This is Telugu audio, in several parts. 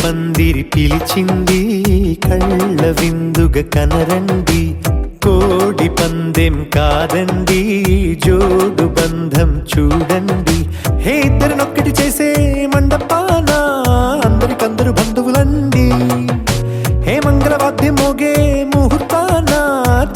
పందిరి పిలిచింది కళ్ళ విందుగా కనరండి, కోడి పందెం కాదండి జోడు బంధం చూడండి. హే ఇద్దరినొక్కటి చేసే మండపాన అందరికందరు బంధువులండి. హే మంగళవాద్యం మోగే ముహూర్తాన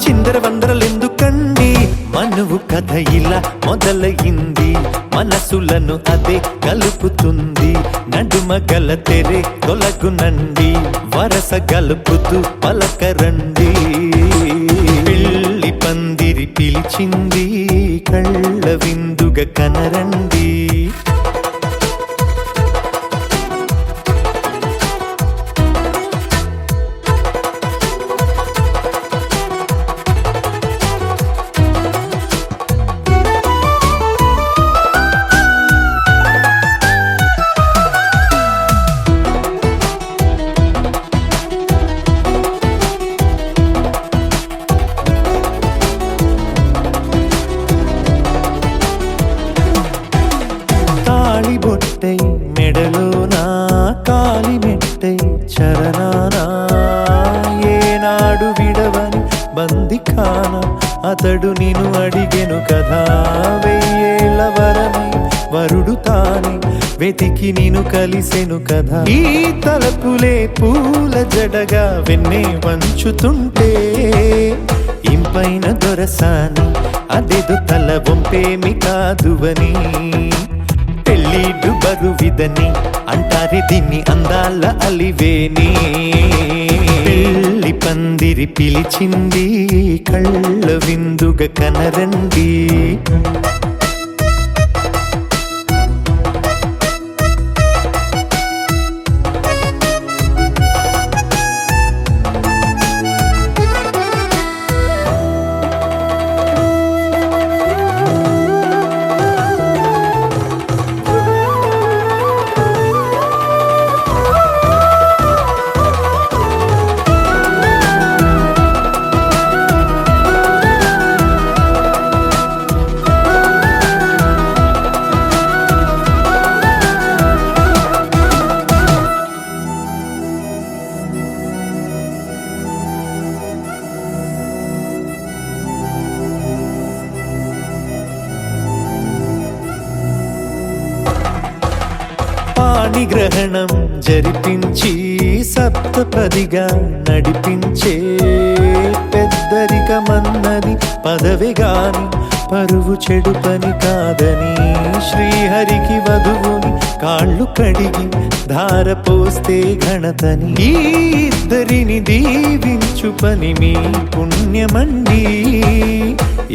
చిందర వందరలెందుకండి. మనువు కథ ఇలా మొదలయింది, మనసులను అదే కలుపుతుంది. నడుమ గల తెరే తొలగునండి, వరస గలుపుతూ పలకరండి. పెళ్లి పందిరి పిలిచింది కళ్ళ విందుగా కనరండి. బొట్టై మెడలోనా కాలి మెట్టై చరణానా ఏనాడు విడవని బందిఖాన అతడు నిన్ను అడిగెను కదా. వెయ్యేళ్ళ వరమై వరుడు తానే వెతికి నిన్ను కలిసెను కదా. ఈ తలపులే పూల జడగా వెన్నే వంచుతుంటే ఇంపైన దొరసాని అదేదో తల వంపేమి కాదువని. పెళ్ళిడు బరువిదని అంటారే దీన్ని అందాల అలివేని. పెళ్లి పందిరి పిలిచింది కళ్ళ విందుగా కనరండి. పాణిగ్రహణం జరిపించి సప్తపదిగా నడిపించే పెద్దరికమన్నది పదవి గాని పరువు చెడు పని కాదని. శ్రీహరికి వధువుని కాళ్ళు కడిగి ధార పోస్తే ఘనతని. ఈ ఇద్దరిని దీవించు పని మీ పుణ్యమండి.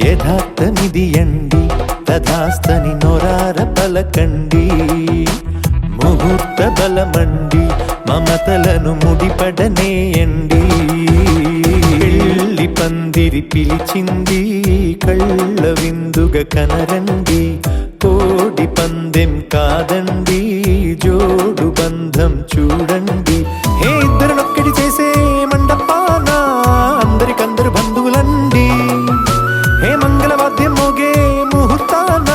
యథార్థమిది అండి తథాస్తని నొరార పలకండి. ముహూర్త బలమండి మమతలను ముడిపడనేయండి. పెళ్లి పందిరి పిలిచింది కళ్ళ విందుగా కనరండి, కోడి పందెం కాదండి జోడు బంధం చూడండి. హే ఇద్దరినొక్కటి చేసే మండపాన అందరికందరు బంధువులండి. హే మంగళవాద్యం మోగే ముహూర్తాన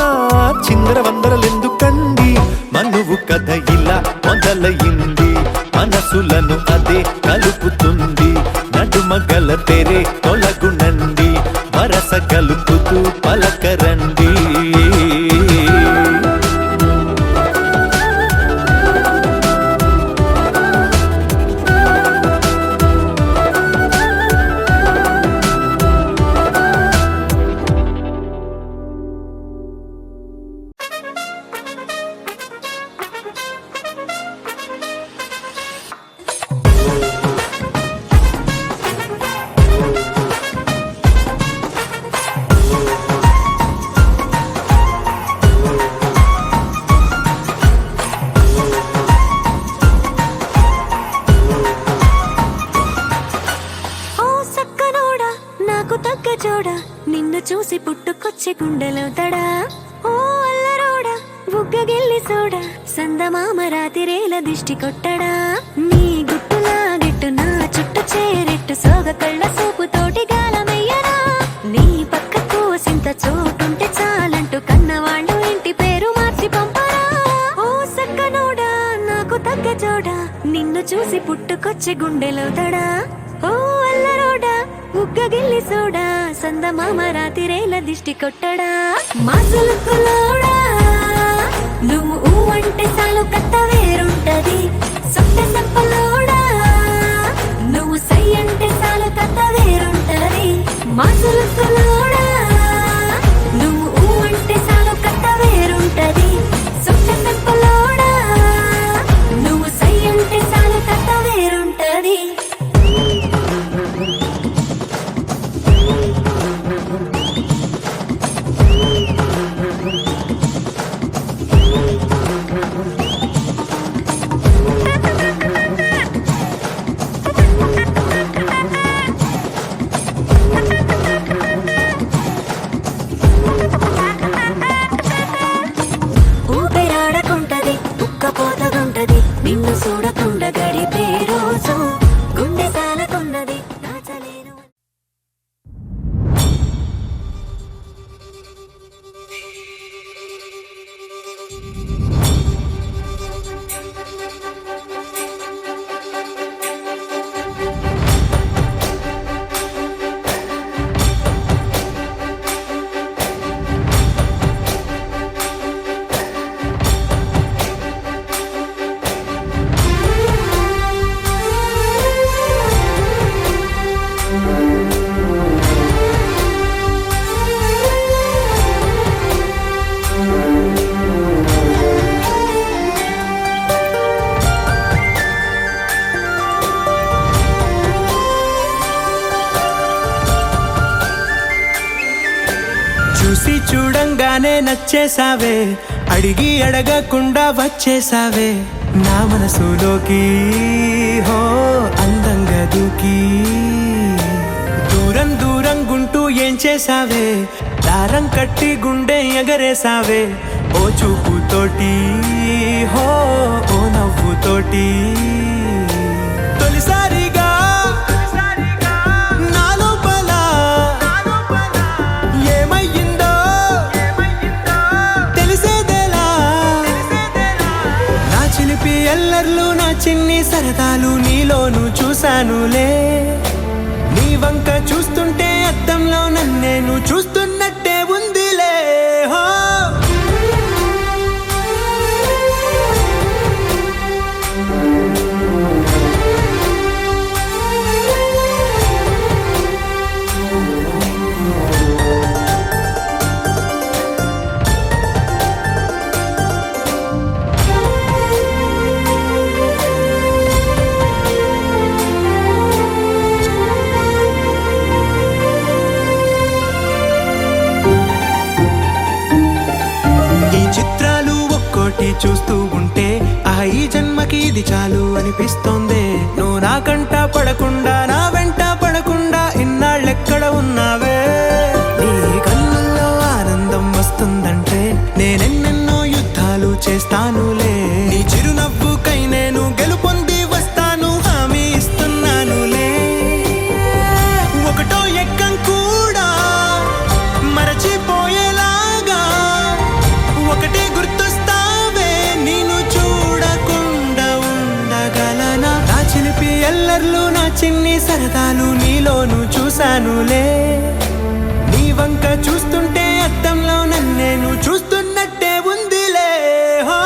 చిందర వందరలెందుకండి. మనువు కథ ఇలా మొదలయింది, మనసులను అదే కలుపుతుంది. నడుమ గల తెరే తొలగునండి, వరస కలుపుతూ పలకరండి. నిన్ను చూసి పుట్టుకొచ్చే గుండెలో తడా. ఓ అల్లరోడా బుగ్గగిల్లి సోడా సందమామ రాతిరేల దిష్టి కొట్టడా. నీ గుట్టులా గిట్టు నా చుట్టు చేరెట్టు సోగ కళ్ళ సూపు తోటి గాలమయ్యరా. నీ పక్కకు సింత చోటుంటే చాలంటూ కన్నవాళ్ళు ఇంటి పేరు మార్చి పంపరా. ఓ సక్కనోడా నాకు తగ్గ జోడా నిన్ను పుట్టుకొచ్చే గుండెలో తడా ఓ అల్లరోడా ఉగ్గగిల్లి సోడా సందమామ రాతిరేల దిష్టి కొట్టడా మాసులుకులోడా నువ్వు ఊ అంటే చాలు కథ వేరుంటది సొట్ట సంపలోడా నువ్వు సై అంటే చాలు కథ వేరుంటది మాసులుకులోడా నువ్వు ఊ అంటే చాలు కథ వేరుంటది సొట్ట సంపలోడా నువ్వు సై అంటే చాలు కథ వేరుంటది ఊపిరాడకుంటది ఉక్కపోతగుంటది నిన్ను చూడకుండా గడిపే రోజు గుండె సాలకున్నది నాచలేను చూసి చూడంగానే నచ్చేసావే అడిగి అడగకుండా వచ్చేసావే నా మనసులోకి హో అందంగా దూకి దూరం దూరం గుంటూ ఏం చేసావే దారం కట్టి గుండె ఎగరేసావే ఓ చూపుతోటి హో ఓ నవ్వుతోటి తొలిసారిగా నా లోపల ఏమయ్యిందో తెలిసేదేలా నా చిలిపి ఎల్లర్లు నా చిన్ని సరదాలు నీలోను చూశానులే నీ వంక చూస్తుంటే అద్దంలో నన్నేను చూస్తున్నట్టే ఉందిలే హో చూస్తూ ఉంటే ఈ జన్మకి ఇది చాలు అనిపిస్తోంది నువ్వు నా కంట పడకుండా నా వెంట పడకుండా ఇన్నాళ్ళెక్కడ ఉన్నావే నీ కళ్ళల్లో ఆనందం వస్తుందంటే నేనెన్నెన్నో యుద్ధాలు చేస్తానులే నీ చిరునవ్వుకై నేను గెలుపొంది వస్తాను హామీ ఇస్తున్నానులే ఒకటో ఎక్కం కూడా మరచిపోయేలాగా ఒకటే గుర్తొస్తావే నేను చూడకుండా ఉండగలనా నా చిలిపి ఎల్లర్లు నా చిన్ని సరదాలు నీలోను చూశానులే నీ వంక చూస్తుంటే అద్దంలో నన్నేను చూస్తున్నట్టే ఉందిలే హో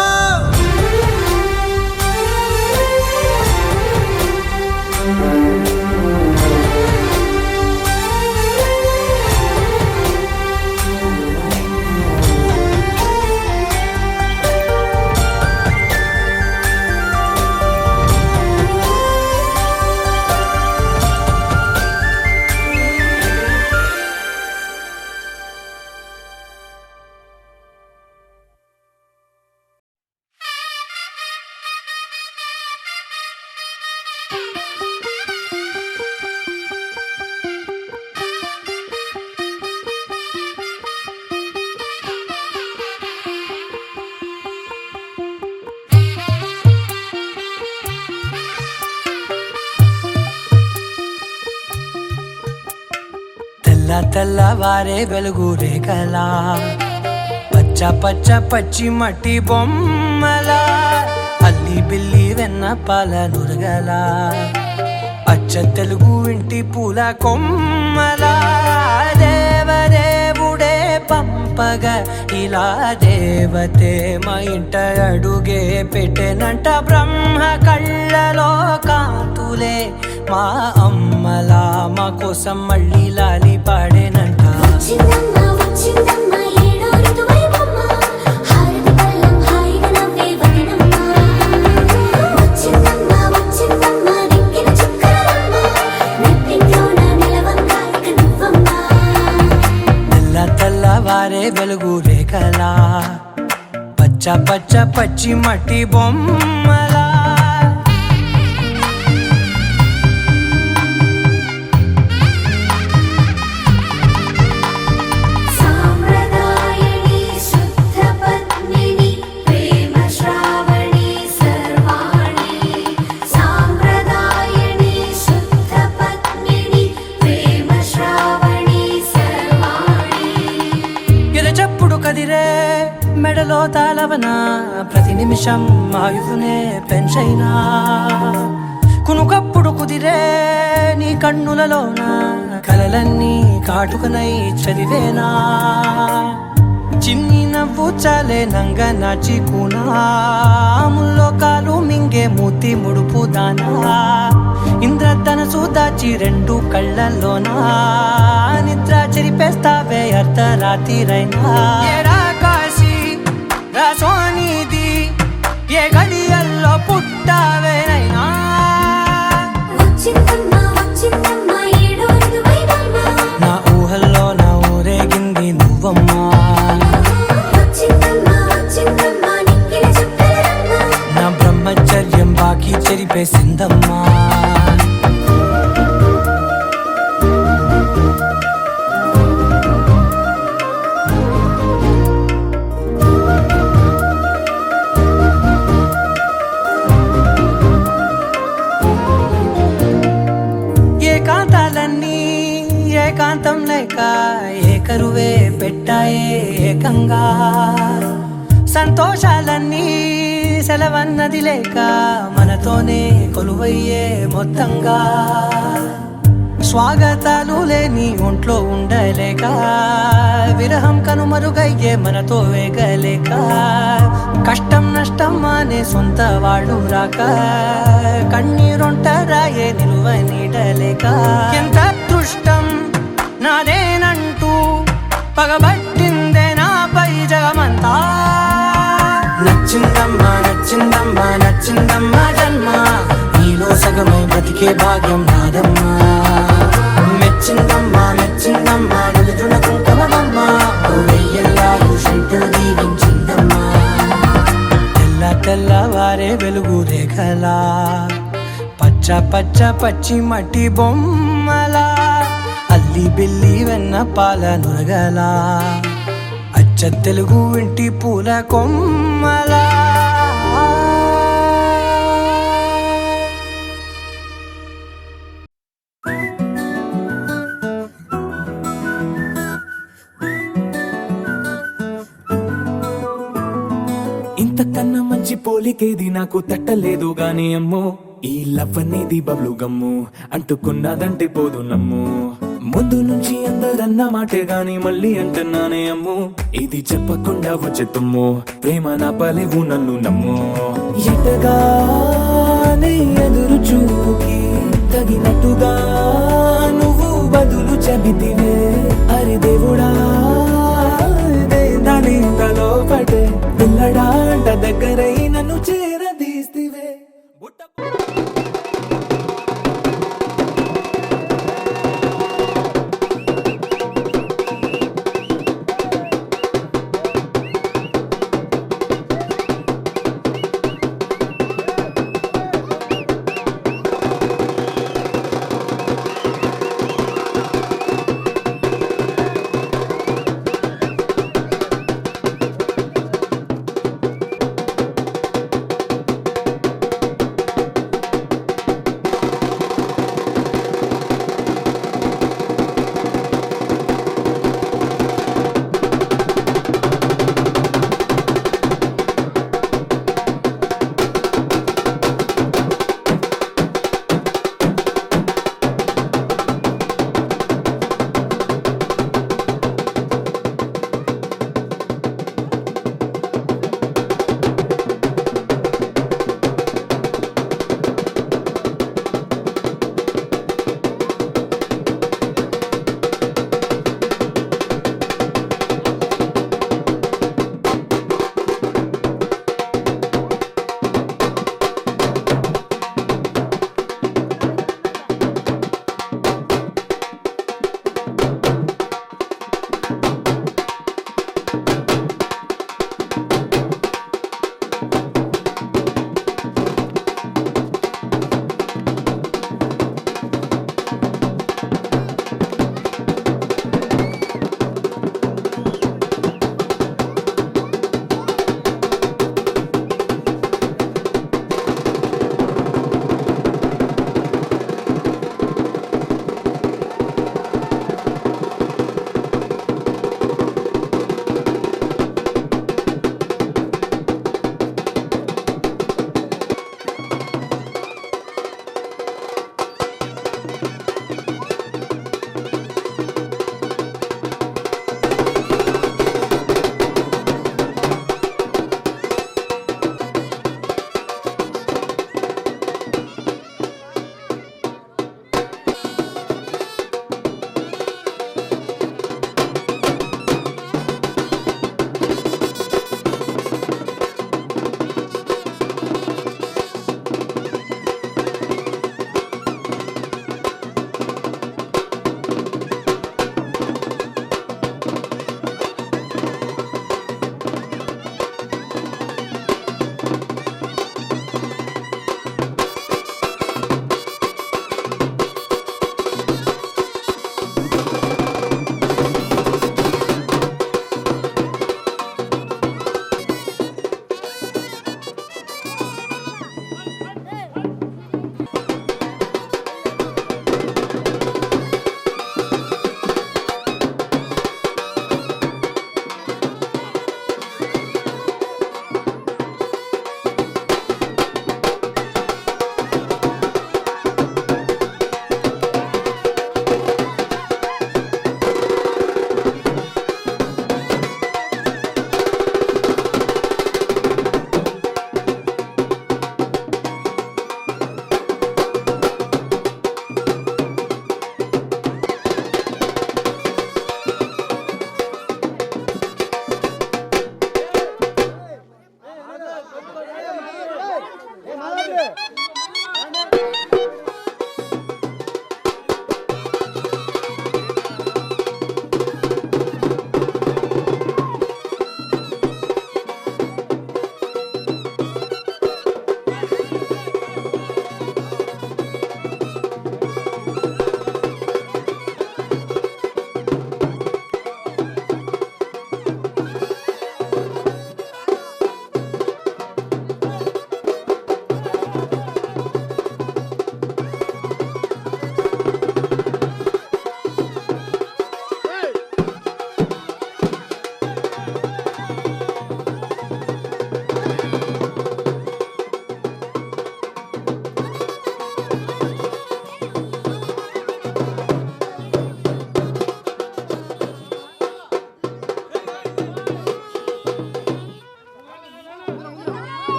తెల్లవారే వెలుగు రేఖలా పచ్చ పచ్చ పచ్చి మట్టి బొమ్మలా అల్లి బిల్లి వెన్న పాల నురగలా అచ్చ తెలుగు ఇంటి పూల కొమ్మలా దేవదేవుడే పంపగా ఇలా దేవతే మా ఇంట అడుగే పెట్టెనంట బ్రహ్మ కళ్ళలో కాంతులే మా అమ్మలా మా కోసం మళ్ళీ లాలి పాడేనంట తెల్లవారే వెలుగు రేఖలా పచ్చ పచ్చ పచ్చి మట్టి బొమ్మలా కదిరే మెడలో తాళవన ప్రతి నిమిషం ఆయువునే పెంచైనా కునుకప్పుడు కుదిరే నీ కన్నులలోన కలలన్నీ కాటుకనై చదివేనా చిన్ని నవ్వు చాలే నంగ నాచి కూనాముల్లో కాలు మింగే మూతి ముడుపు దానా ఇంద్రధనసు దాచి రెండు కళ్ళల్లోనా నిద్ర చెరిపేస్తావే అర్ధరాత్రిరైనా కాశీ రాసోనిది ఏ గడియల్లో పుట్టావేనైనా నా ఊహల్లో నా ఊరేగింది నువ్వమ్మా నా బ్రహ్మచర్యం బాకీ చెరిపేసిందమ్మా ఏకాంతాలన్నీ ఏకాంతం లేక ఏకరువే పెట్టాయే ఏకంగా సంతోషాలన్నీ సెలవన్నది లేక మనతోనే కొలువయ్యే మొత్తంగా స్వాగతాలు లేని ఒంట్లో ఉండలేక విరహం కనుమరుగయ్యే మనతో వేగలేక కష్టం నష్టం అనే సొంత వాళ్ళు రాక కన్నీరొంటరాయే నిలువ నీడలేక ఎంత అదృష్టం నాదేనంటూ పగబట్టిందే నాపై జగమంతా నచ్చిందమ్మా నచ్చిందమ్మా నచ్చిందమ్మా జన్మ నీలో సగమై బ్రతికే భాగ్యం నాదమ్మా మెచ్చిందమ్మా మెచ్చిందమ్మా నిలుచున్న కుంకుమమ్మా వెయ్యల్లాలు శంకరు దీవించిందమ్మా తెల్లవారే వెలుగు రేఖలా పచ్చ పచ్చ పచ్చి మట్టి బొమ్మలా అల్లి బిల్లి వెన్న పాల నురగలా అచ్చ తెలుగు ఇంటి పూల కొమ్మలా ఇంతకన్నా మంచి పోలికేది నాకు తట్టలేదు గాని అమ్మో ఈ లవ్ అనేది బబ్లు గమ్ము అంటుకున్నదంటే పోదు నమ్ము ముందు నుంచి అందరన్న మాటే గాని మళ్ళీ అంటున్నానే అమ్ము ఇది చెప్పకుండా వచ్చే తుమ్ము ప్రేమ నా పలేవు నన్ను నమ్ము ఎటగానే ఎదురు చూకి తగినట్టుగా నువ్వు బదులు చెబితివే అరే దేవుడా దాని తలో పడే పిల్లడాంట దగ్గరై నన్ను చేరదీస్తివే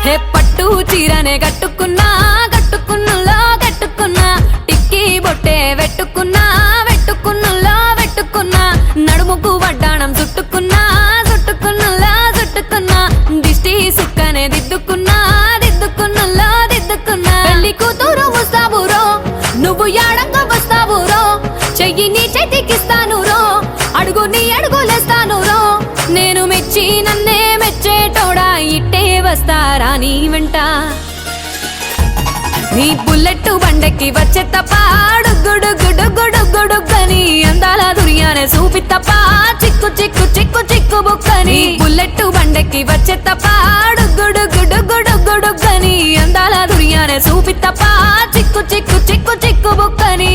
హే పట్టు చీరనే కట్టుకున్నా కట్టుకున్నులో కట్టుకున్నా టిక్కీ బొట్టే వెట్టుకున్నా వెట్టుకున్నులో వెట్టుకున్నా నడుముకు వడ్డాణం చుట్టుకున్నా చుట్టుకున్నులో చుట్టుకున్నా దిష్టి సుక్కనే దిద్దుకున్నా దిద్దుకున్నులో దిద్దుకున్నా పెళ్లి కూతురు ముస్తాబురో నువ్వు యాడంగా వస్తావురో చెయ్యి నీ చేతికిస్తాను రో అడుగు నీ అడుగులేస్తాను రో నేను మెచ్చి నన్నే మెచ్చేటోడా ఇట్టే వస్తారా నీ వెంట నీ బుల్లెట్ బండెక్కి వచ్చే తప్ప గుడుగుడుగుడుగుడుగుడుగని అందాల దుర్యానే చూపి తప్ప చిక్కు చిక్కు చిక్కు చిక్కు బుక్కని బుల్లెట్ బండెక్కి వచ్చే తప్ప గుడుగుడుగుడుగుడుగని అందాల దుర్యానే చూపి తప్ప చిక్కు చిక్కు చిక్కు చిక్కు బుక్కని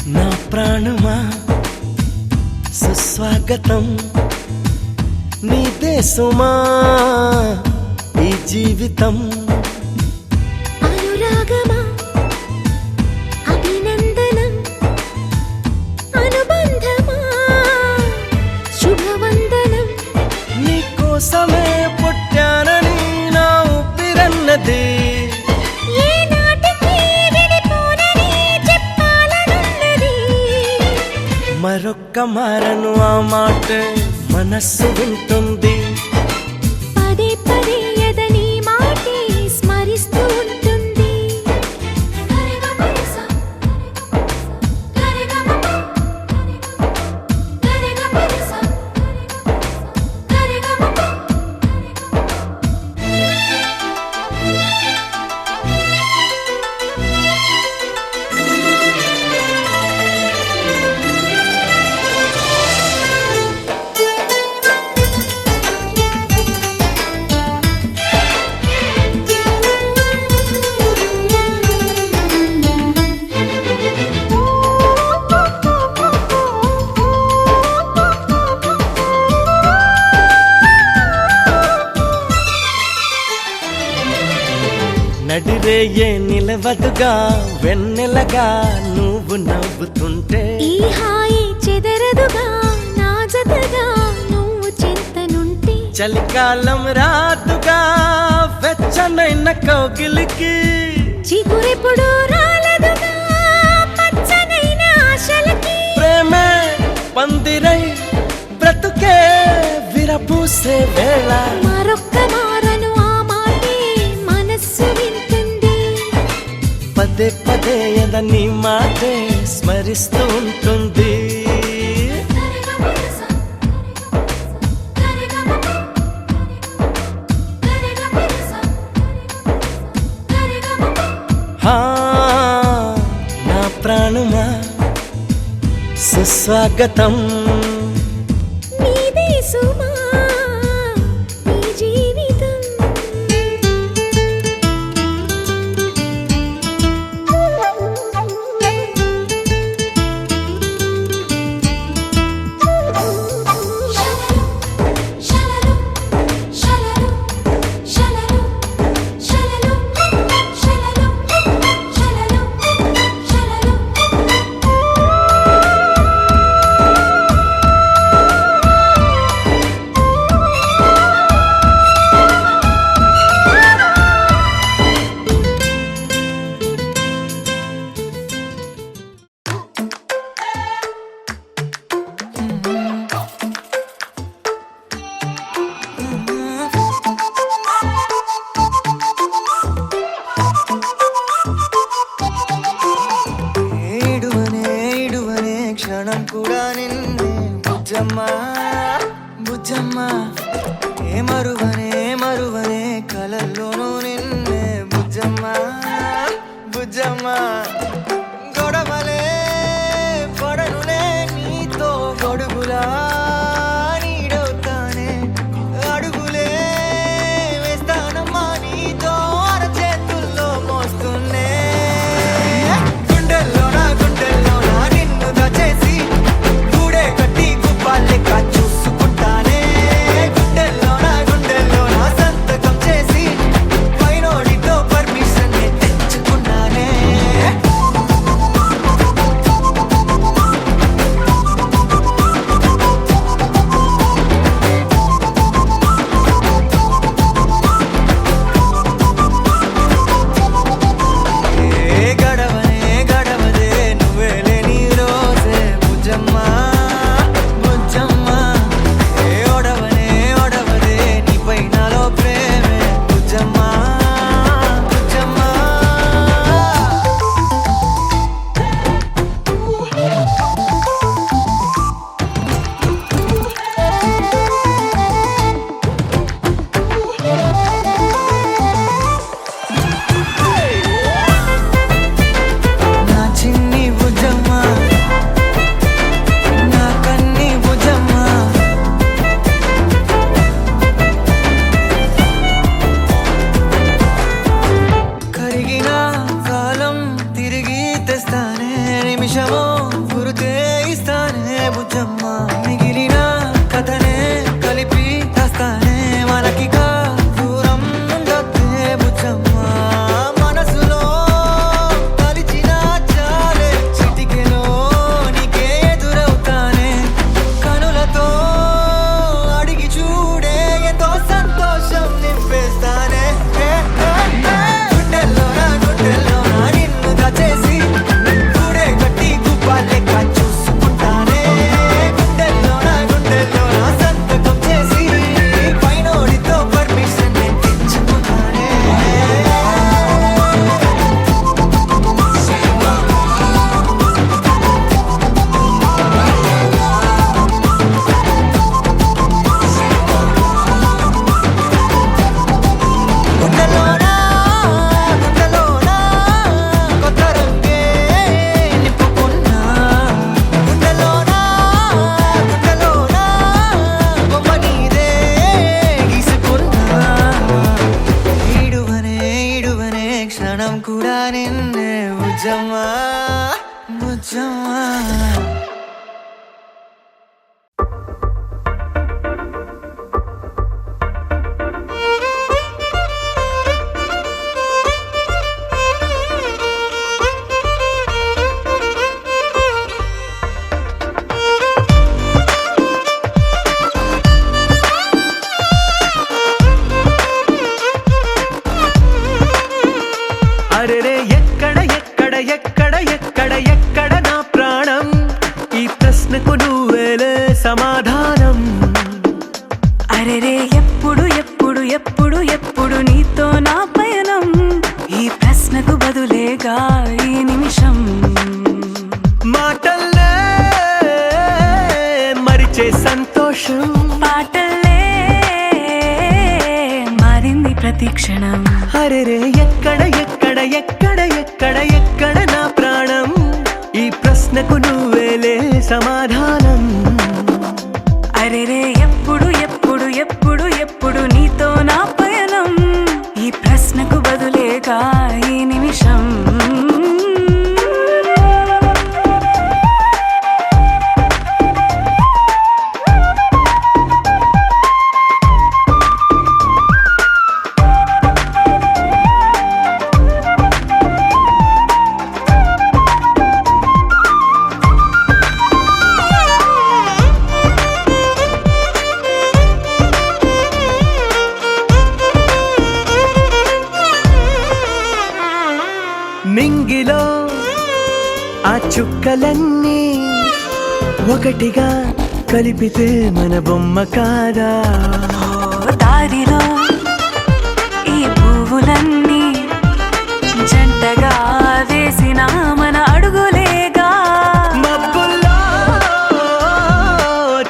నా ప్రాణమా సుస్వాగతం నీ దేశమా ఈ జీవితం అనురాగమా అభినందనం అనుబంధమా శుభవందనం నీ కోసమే పుట్టానని నా ఊపిరన్నది ఏ నాటికి విడిపోనని చెప్పాలనున్నది మరొక్క మారను ఆ మాట మనస్సు వింటుంది పదే పదే ఎదని మాటే స్మరిస్తూ ఉంటుంది నడిరేయే నిలవదుగా వెన్నెలగా నువ్వు నవ్వుతుంటే ఈ హాయి చెదరదుగా నా జతగా నువ్వు చింతనుంటే చలికాలం రాదుగా వెచ్చనైన కౌగిలికి చిగురెప్పుడు రాలదుగా పచ్చనైన ఆశలకి ప్రేమే పందిరై బ్రతుకే విరబూసే వేళ మరొక్క మారను ఆ మాటే మనస్సు వింటుంది పదే పదే ఎదని మాటే స్మరిస్తూ ఉంటుంది హా, నా ప్రాణమా సుస్వాగతం నీదే సుమా నీ జీవితం బుజ్జమ్మ బుజ్జమ్మ ఏ మరువనే కలల్లోనూ నిన్నే బుజ్జమ్మ బుజ్జమ్మ గొడవలే పడనులే నీతో గొడుగులా నీడవుతానే అడుగులే వేస్తానమ్మా నీతో అరచేతుల్లో మోస్తున్నే గుండెల్లోనా నిన్ను దచేసి గూడే కట్టి గుప్పాలెక్క చూసుకుంటానే గుండెల్లోనా సంతకం చేసి పైనోడితో పర్మిషన్ తెచ్చుకున్నానే గడవదే నువ్వే లేని రోజే బుజ్జమ్మ బుజ్జమ్మ ఓడవదే నీపై నాలో ప్రేమే బుజ్జమ్మ బుజ్జమ్మ నా చిన్ని బుజ్జమ్మ నా కన్ని బుజ్జమ్మ కరిగిన కాలం తిరిగి తెస్తానే నిమిషమో గురుతే ఇస్తానే బుజ్జమ్మ మిగిలిన కథనే కలిపి తెస్తానే మనకిగా దూరం ఉండొద్దే బుజ్జమ్మ మనసులో కలిచిన చాలే చిటికెలో నీకే ఎదురవుతానే కనులతో అడిగి చూడే ఎంతో సంతోషం నింపేస్తానే గుండెల్లోనా నిన్ను దచేసి గూడే కట్టి గుప్పాలెక్క చూసుకుంటానే గుండెల్లోనా సంతకం చేసి పైనోడితో పర్మిషన్ తెచ్చుకున్నానే గుండెల్లోనా కొత్త రంగే నింపుకున్నా గుండెల్లోనా బొమ్మ నీదే గీసుకున్నా ఈడువనే క్షణం కూడా నిన్నే బుజ్జమ్మ బుజ్జమ్మ అరెరే ఎక్కడ నా ప్రాణం ఈ ప్రశ్నకు నువ్వేలే సమాధానం అరెరే ఎప్పుడు నీతో నా పయనం ఈ ప్రశ్నకు బదులేగా ఈ నిమిషం మాటల్లే మరిచే సంతోషం పాటలే మారింది ప్రతి క్షణం అరెరే ఎక్కడ నా ప్రాణం ఈ ప్రశ్నకు నువ్వేలే సమాధానం అరెరే ఎప్పుడు నీతో నా పయనం ఈ ప్రశ్నకు బదులేగా ఈ నిమిషం నింగిలో ఆ చుక్కలన్నీ ఒకటిగా కలిపితే మన బొమ్మ కాదా దారిలో ఈ పువ్వులన్నీ జంటగా వేసిన మన అడుగులేగా మబ్బుల్లో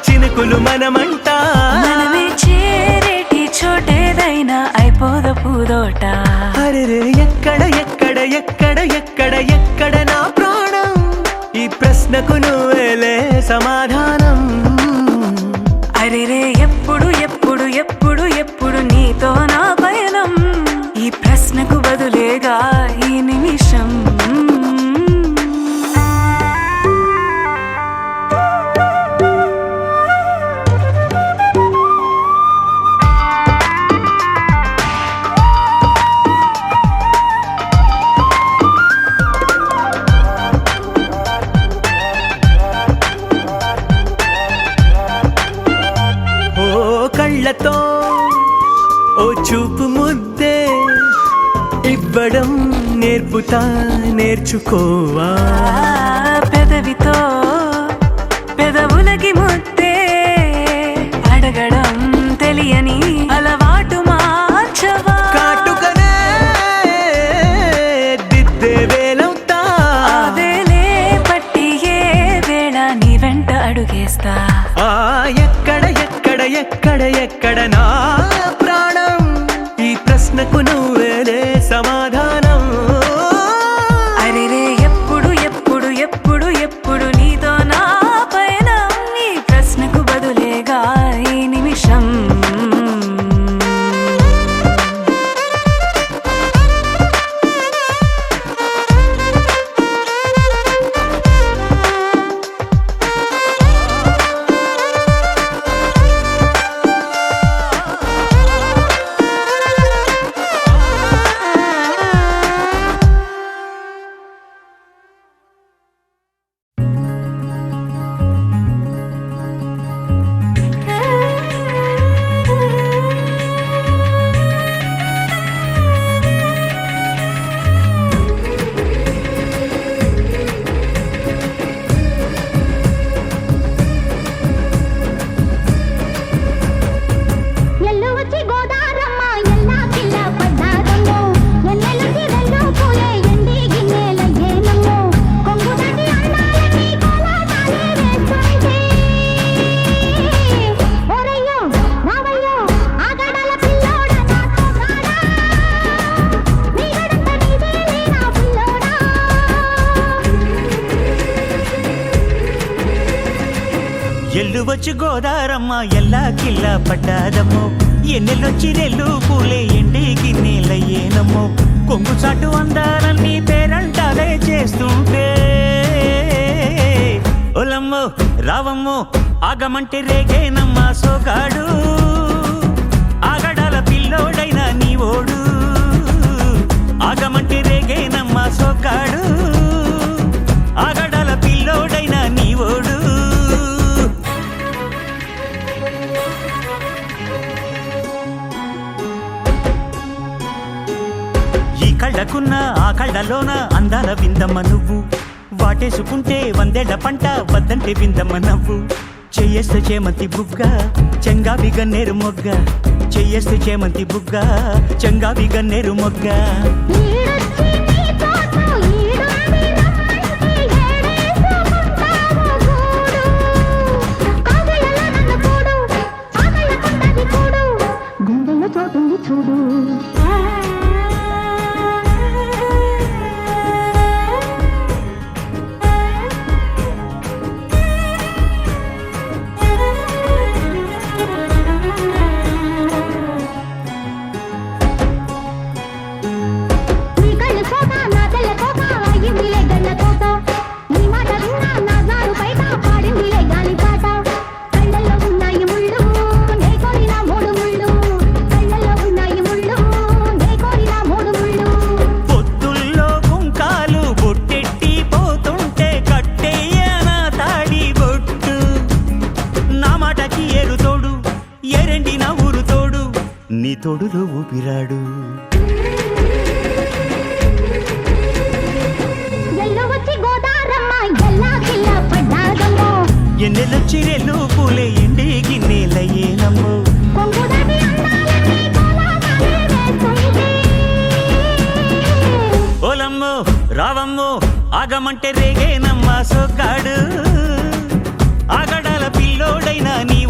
చిన్న బతుకులు మనమంట మనమే చేరేటి చోటేదైనా అయిపోదు పూదోట. అరెరే ఎక్కడ ఎక్కడ ఎక్కడ ఎక్కడ ఎక్కడ నా ప్రాణం, ఈ ప్రశ్నకు నువ్వేలే సమాధానం. అరెరే ఎప్పుడు ఎప్పుడు ఎప్పుడు ఎప్పుడు నీతో నా పయనం, ఈ ప్రశ్నకు బదులేగా ఈ నిమిషం. కళ్ళతో ఓ చూపు ముద్దే ఇవ్వడం నేర్పుతా నేర్చుకోవా. పెదవితో పెదవులకి ముద్దే అడగడం తెలియని అలవాటు మార్చవా. కాటుకనే దిద్దే వేలవుతా, వేలే పట్టి ఏ వేళ నీ వెంట అడుగేస్తా. ఎక్కడ ఎక్కడ ఎక్కడ ఎక్కడ నా ప్రాణం, ఈ ప్రశ్నకు నువ్వేలే సమాధానం. అరెరే ఎప్పుడు ఎప్పుడు ఎప్పుడు ఎప్పుడు నీతో నా పయనం, ఈ ప్రశ్నకు బదులేగా ఈ నిమిషం. ఎల్లు వచ్చి గోదారమ్మ ఎల్లా కిల్లా పడ్డాదమ్మో, ఎన్నెల్లొచ్చి రెల్లు పూలే ఎండి గిన్నెలయ్యేనమ్మో, కొంగు చాటు అందాలన్నీ పేరంటాలే చేస్తుంటే. ఒలమ్మో రావమ్మో ఆగమంటే రేగేనమ్మ సోగాడు, ఆగడాల పిల్లోడైనా నీ ఓడు. ఆగమంటే రేగేనమ్మ సోగాడు, ఆగడాల పిల్లోడైనా నీ ఓడు. కళ్ళకున్న ఆ కళ్ళలోన అందాల విందమ్మ నువ్వు, వాటేసుకుంటే వందేళ్ల పంట వద్దంటే విందమ్మ నవ్వు. చెయ్యేస్తే చేమంతి బుగ్గ చెంగావి గన్నేరు మొగ్గ, చెయ్యేస్తే చేమంతి బుగ్గ చెంగావి గన్నేరు మొగ్గ. నీ తోడులో ఊపిరాడు. ఎన్నెలొచ్చి రెల్లు పూలే ఎండి గిన్నెలయ్యేనమ్మో, ఓలమ్మో రావమ్మో ఆగమంటే రేగేనమ్మా సోగ్గాడు, ఆగడాల పిల్లోడైనా నీ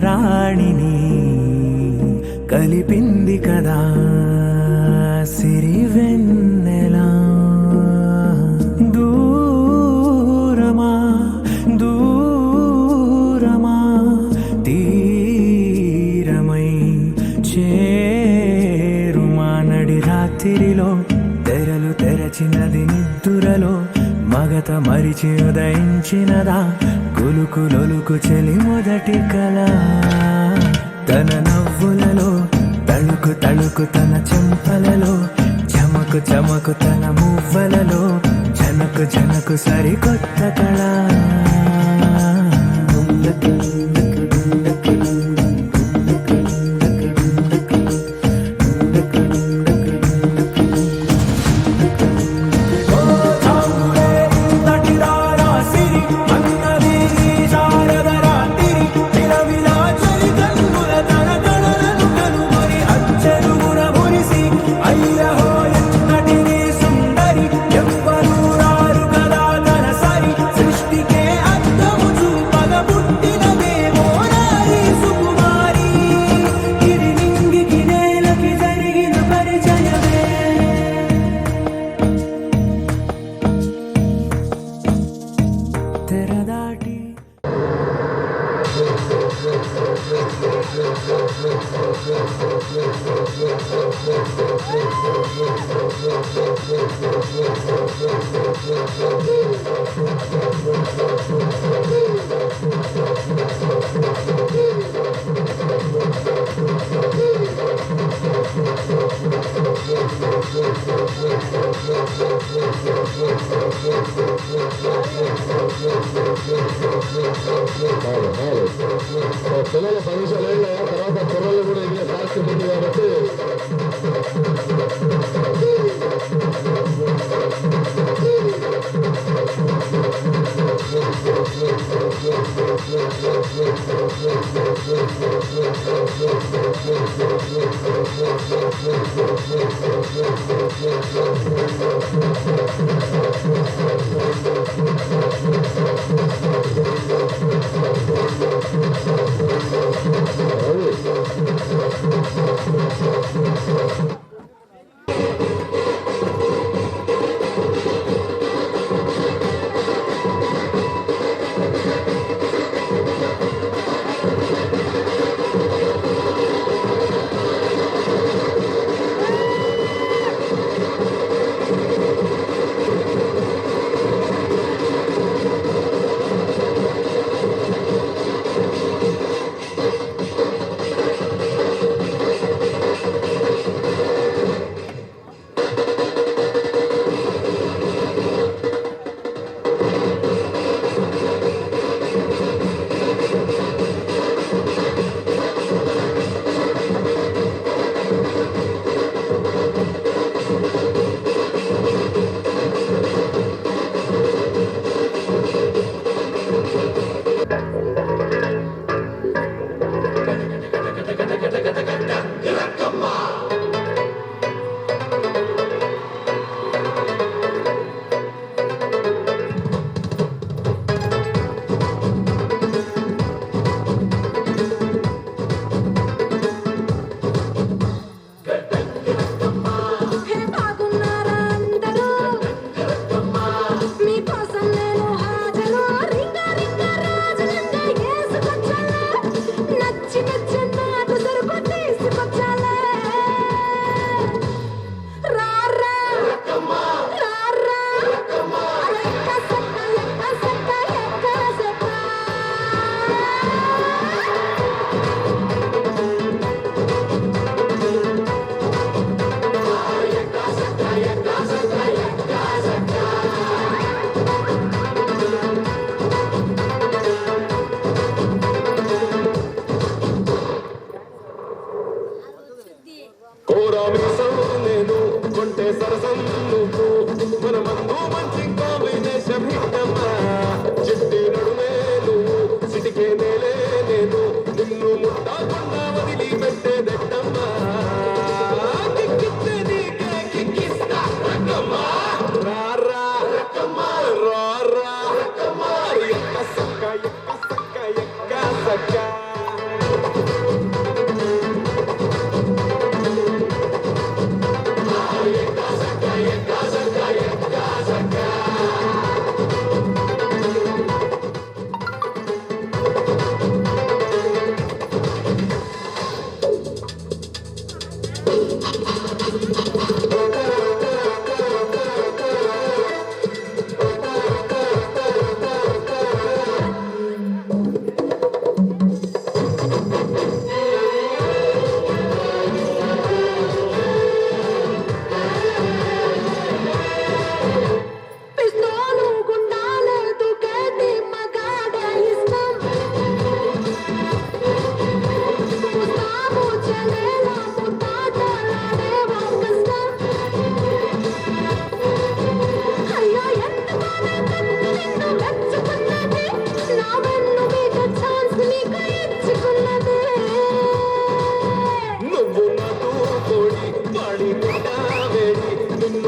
రాణిని కలిపింది కదా సిరి వెన్నెలా దూరమా దూరమా తీరమై చేరుమా నడి రాత్రిలో తెరలు తెరచినది నిద్దురలో మగత మరిచి ఉదయించినదా కులుకు లొలుకు చెలి మొదటి కళ తన నవ్వులలో తళుకు తళుకు తన చెంపలలో చమకు చమకు తన మువ్వలలో జనకు జనకు సరికొత్త కళ తెరదాటి పిల్లల పరీక్షలు అయినా తర్వాత కుర్రలు కూడా ఇంకా ఫాస్ట్ ఉంది కాబట్టి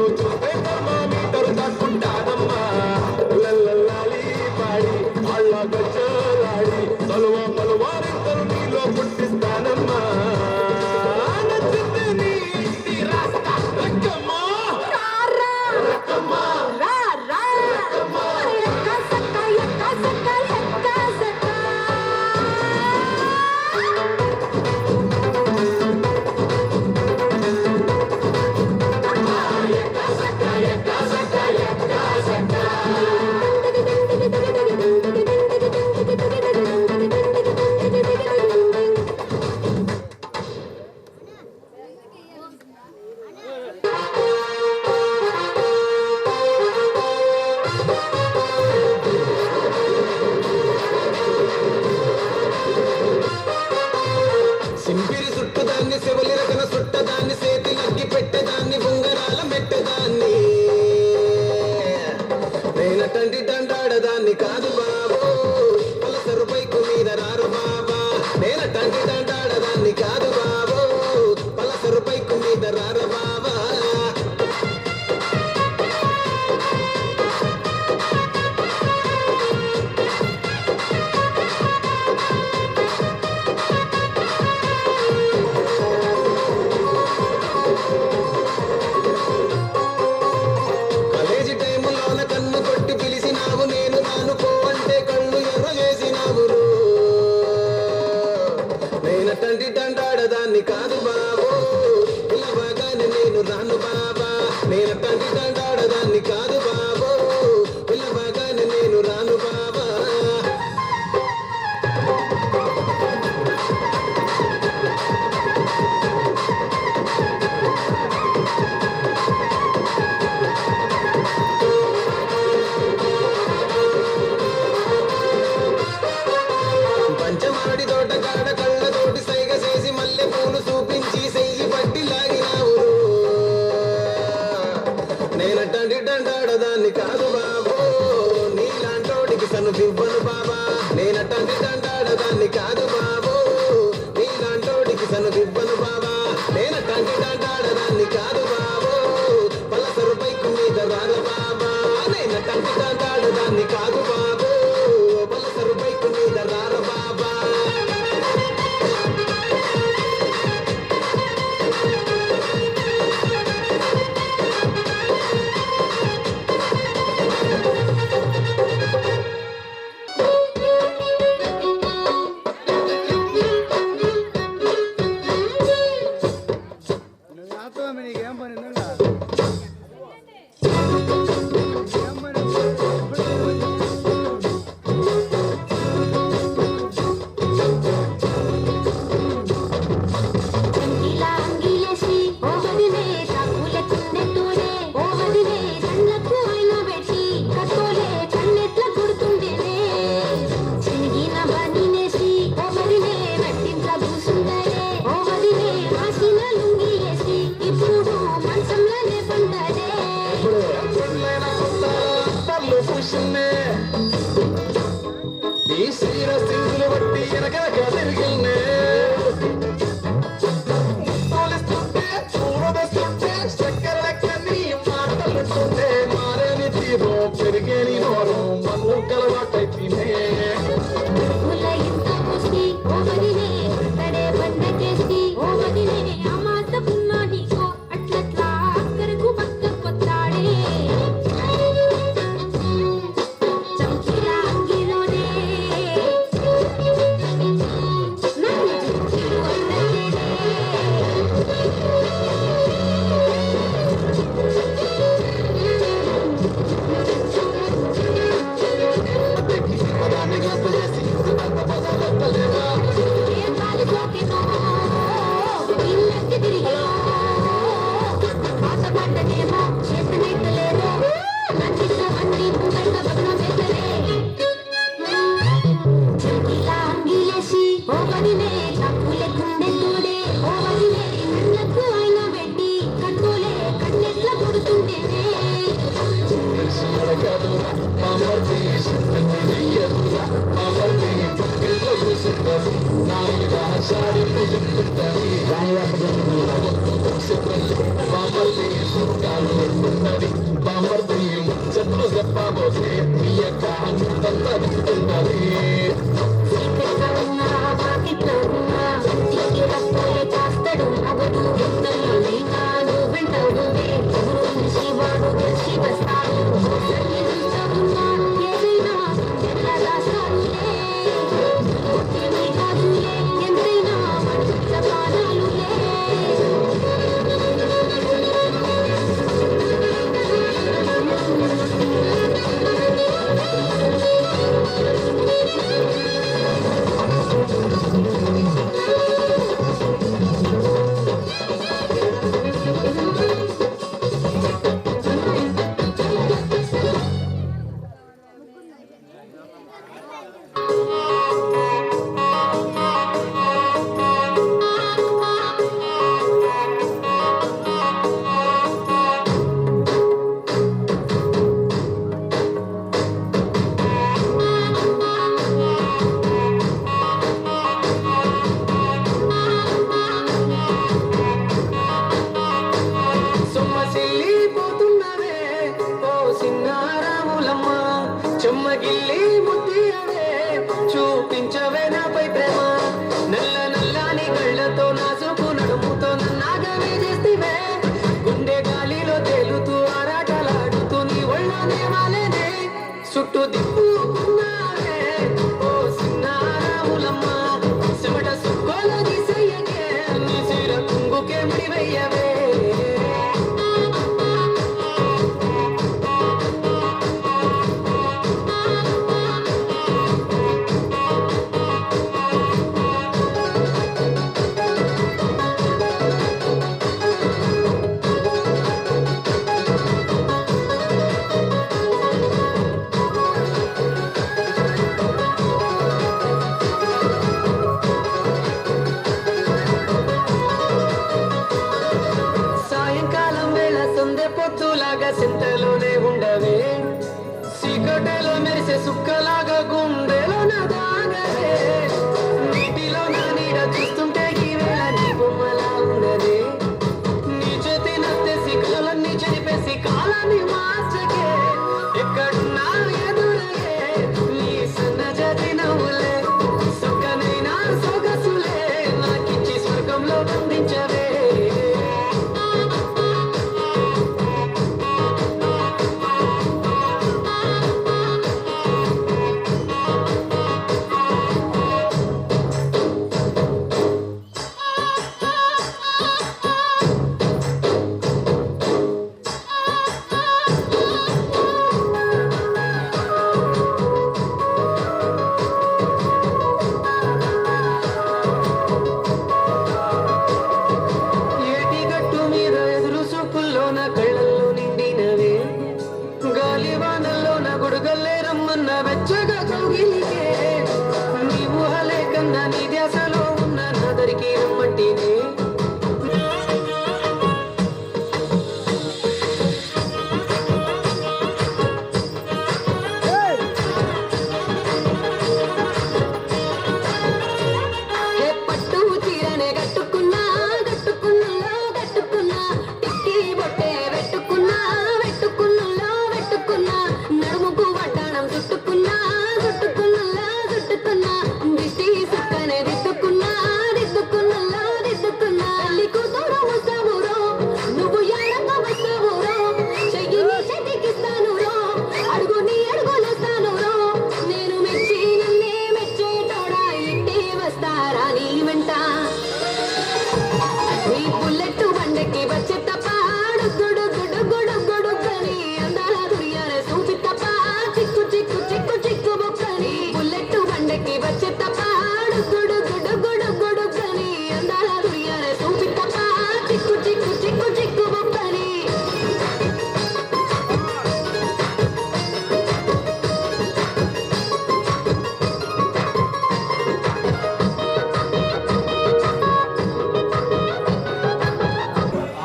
నీతో చూస్తే థర్మామీటర్ దాక్కుంటానమ్మా లల్లల్లాలి పాడి అళ్ళగచ్చలాడి తలువ పలువారింతలు నీలో పుట్టిస్తానమ్మా నచ్చింది నీ ఇంటి రాస్తా రక్కమ్మా రక్కమ్మా సింపిరి సుట్టుదాన్ని శివలి రకన సుట్టదాన్ని సేతి లగ్గి పెట్టేదాన్ని ఉంగరాల మెట్టదాన్ని నేనటంటి దండాడదాన్ని కాదు బాబు పలసరు పైకు మీద రారు బాబా నేనటంటి దండాడదాన్ని కాదు బాబు పలసరు పైకు మీద రారు బాబా కాలేజీ టైములోన కన్ను కొట్టి పిలిచినావు నేను నాను పో అంటే కళ్ళు ఎర్ర చేసినావు నేనటంటి దండాడదాన్ని కాదు బాబు పిల్లవగానే నేను రాను బాబా నేనటంటి దండాడదాన్ని కాదు బాబు పిల్లవగానే నేను రాను బాబా పంచమాడి తోట కాడ కళ్ళతోటి సైగ చేసి మల్లె పూలు చూపించి సెయ్యి పట్టి లాగినావు నేనటంటి దండాడదాన్ని కాదు బాబు నీలాంటోడికి సనుపివ్వను బాబా నేనటంటి దండాడదాన్ని కాదు బాబు నీలాంటోడికి సనుపివ్వను బాబా నేనటంటి దండాడదాన్ని కాదు బాబు పలసరు పైకు మీద రాను బాబా నేనటంటి దండాడదాన్ని కాదు బాబు పలసరు పైకు మీద రాను బాబా ఈ శ్రీర సింగులు బట్టి వెనకనక తిరిగిల్నే తోలిస్తుంటే చూడదస్తుంటే చక్కెర లెక్క నీ మాటలుంటుంటే మారేని తీరు పెరిగేని నోరు మన్ను కలవాటైతేనే Vamos a ఉన్నది బామర్ది ముచ్చట్లు చెప్పబోతే మీ యొక్క అంతంతా ఉన్నది చెమ్మగిల్లి ముద్దియవే చూపించవే నాపై ప్రేమ నల్ల నల్లాని కళ్ళతో నాసుకు నడుముతో నన్నాగవే చేస్తివే గుండె గాలిలో తేలుతూ ఆరాటలాడుతూ నీ ఒళ్ళోనే వాలేనే చుట్టూ దిప్పుకున్నావే ఓ సిన్నారాములమ్మ చెమట సుక్కోల తీసేయకే నీ చీర కుంగుకే ముడివెయ్యవే పొత్తులాగా సింతలోనే ఉండవే సీకటలో మెరిసే సుక్కలాగా గుండెలో నా దాగవే నీటిలో నా నీడ చూస్తుంటే ఈ వేళ నీ బొమ్మలా ఉన్నదే నీ చేతి నత్తేసి కలలన్నీ చెరిపేసి కాలాన్ని మార్చకే ఎక్కడున్నా ఎదురగే నీ సన్నజాతి నవ్వులే సొక్కనైనా సొగసులే నాకిచ్చి స్వర్గంలో బంధించవే కళ్ళల్లో నిండినవే గాలివానల్లో నా గొడుగల్లే రమ్మన్న వెచ్చగా కౌగిలికే నీ ఊహలే కన్నా నీ ధ్యాసలో ఉన్న నాదరికి రమ్మంటేనే పట్టు చీరనే కట్టుకున్నా నడుముకు వడ్డాణం చుట్టుకున్నా దిష్టి సుక్కనే దిద్దుకున్నా తల్లి కూతురు వస్తావురో నువ్వు యారంగా వస్తావురో చెయ్యి నీ చేతికిస్తాను రో అడుగు నీ అడుగులేస్తాను రో నేను మెచ్చి నన్నే మెచ్చేటోడా ఇంటి వస్తారా నీ వెంట నీ బుల్లెట్ బండకి వచ్చే తప్ప గుడుగుడుగుడుగుడుగుడుగని అందాల దుర్యానే సూచి తప్ప చిక్కు బొక్కని బుల్లెట్ బండకి వచ్చే తప్ప